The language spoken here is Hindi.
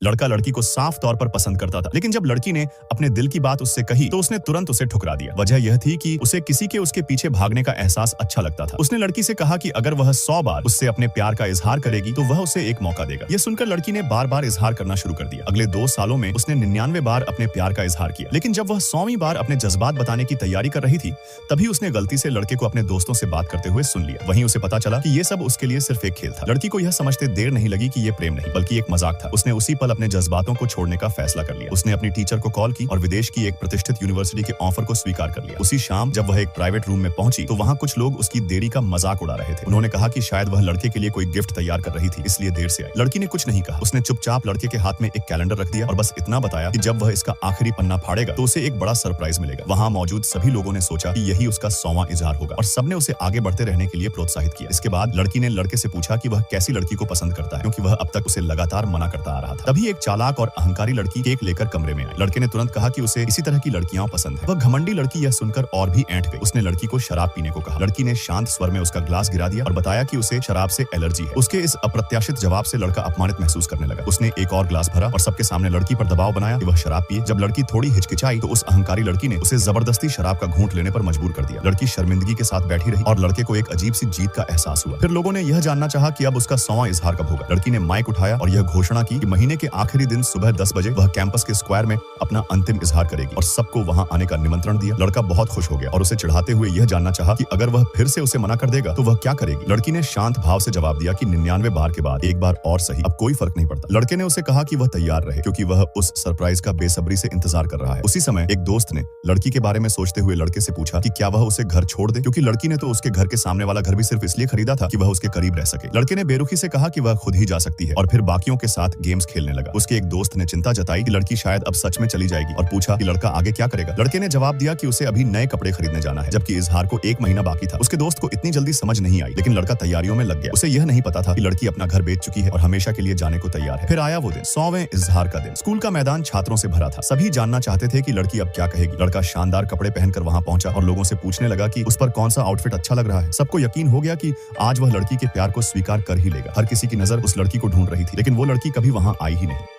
लड़का लड़की को साफ तौर पर पसंद करता था, लेकिन जब लड़की ने अपने दिल की बात उससे कही तो उसने तुरंत उसे ठुकरा दिया। वजह यह थी कि उसे किसी के उसके पीछे भागने का एहसास अच्छा लगता था। उसने लड़की से कहा कि अगर वह 100 बार उससे अपने प्यार का इजहार करेगी तो वह उसे एक मौका देगा। यह सुनकर लड़की ने बार बार इजहार करना शुरू कर दिया। अगले 2 सालों में उसने 99 बार अपने प्यार का इजहार किया, लेकिन जब वह 100वीं बार अपने जज्बात बताने की तैयारी कर रही थी तभी उसने गलती से लड़के को अपने दोस्तों से बात करते हुए सुन लिया। वहीं उसे पता चला कि ये सब उसके लिए सिर्फ एक खेल था। लड़की को यह समझते देर नहीं लगी कि यह प्रेम नहीं बल्कि एक मजाक था। उसने उसी पल अपने जज्बातों को छोड़ने का फैसला कर लिया। उसने अपनी टीचर को कॉल की और विदेश की एक प्रतिष्ठित यूनिवर्सिटी के ऑफर को स्वीकार कर लिया। उसी शाम जब वह एक प्राइवेट रूम में पहुंची तो वहां कुछ लोग उसकी देरी का मजाक उड़ा रहे थे। उन्होंने कहा कि शायद वह लड़के के लिए कोई गिफ्ट तैयार कर रही थी, इसलिए देर से आई। लड़की ने कुछ नहीं कहा। उसने चुपचाप लड़के के हाथ में एक कैलेंडर रख दिया और बस इतना बताया कि जब वह इसका आखिरी पन्ना फाड़ेगा तो उसे एक बड़ा सरप्राइज मिलेगा। वहां मौजूद सभी लोगों ने सोचा कि यही उसका 100वां इजहार होगा और सबने उसे आगे बढ़ते रहने के लिए प्रोत्साहित किया। इसके बाद लड़की ने लड़के से पूछा कि वह कैसी लड़की को पसंद करता है, क्योंकि वह अब तक उसे लगातार मना करता आ रहा था। तभी एक चालाक और अहंकारी लड़की केक लेकर कमरे में आई। लड़के ने तुरंत कहा कि उसे इसी तरह की लड़कियां पसंद है। वह घमंडी लड़की यह सुनकर और भी ऐंठ गई। उसने लड़की को शराब पीने को कहा। लड़की ने शांत स्वर में उसका ग्लास गिरा दिया और बताया कि उसे शराब से एलर्जी है। उसके इस अप्रत्याशित जवाब से लड़का अपमानित महसूस करने लगा। उसने एक और ग्लास भरा और सबके सामने लड़की पर दबाव बनाया कि वह शराब पिए। जब लड़की थोड़ी हिचकिचाई तो उस अहंकारी लड़की ने उसे जबरदस्ती शराब का घूंट लेने पर मजबूर कर दिया। लड़की शर्मिंदगी के साथ बैठी रही और लड़के को एक अजीब सी जीत का एहसास हुआ। फिर लोगों ने यह जानना चाहा कि अब उसका 100वां इजहार कब होगा। लड़की ने माइक उठाया और यह घोषणा की कि महीने के आखिरी दिन सुबह 10 बजे वह कैंपस के स्क्वायर में अपना अंतिम इजहार करेगी और सबको वहां आने का निमंत्रण दिया। लड़का बहुत खुश हो गया और उसे चिढ़ाते हुए यह जानना चाहा कि अगर वह फिर से उसे मना कर देगा तो वह क्या करेगी। लड़की ने शांत भाव से जवाब दिया कि 99 बार के बाद एक बार और सही, अब कोई फर्क नहीं पड़ता। लड़के ने उसे कहा कि वह तैयार रहे क्योंकि वह उस सरप्राइज का बेसब्री से इंतजार कर रहा है। उसी समय एक दोस्त ने लड़की के बारे में सोचते हुए लड़के से पूछा कि क्या वह उसे घर छोड़ दे, क्योंकि लड़की ने तो उसके घर के सामने वाला घर भी सिर्फ इसलिए खरीदा था कि वह उसके करीब रह सके। लड़के ने बेरुखी से कहा कि वह खुद ही जा सकती है और फिर बाकियों के साथ गेम्स खेलने लगा। उसके एक दोस्त ने चिंता जताई कि लड़की शायद अब सच में चली जाएगी और पूछा कि लड़का आगे क्या करेगा। लड़के ने जवाब दिया कि उसे अभी नए कपड़े खरीदने जाना है, जबकि इजहार को 1 महीना बाकी था। उसके दोस्त को इतनी जल्दी समझ नहीं आई, लेकिन लड़का तैयारियों में लग गया। उसे यह नहीं पता था कि लड़की अपना घर बेच चुकी है और हमेशा के लिए जाने को तैयार है। फिर आया वो दिन, 100वें इजहार का दिन। स्कूल का मैदान छात्रों से भरा था। सभी जानना चाहते थे कि लड़की अब क्या कहेगी। लड़का शानदार कपड़े पहनकर वहां पहुंचा और लोगों से पूछने लगा कि उस पर कौन सा आउटफिट अच्छा लग रहा है। सबको यकीन हो गया कि आज वह लड़की के प्यार को स्वीकार कर ही लेगा। हर किसी की नजर उस लड़की को ढूंढ रही थी, लेकिन वो लड़की कभी वहां आई ही नहीं।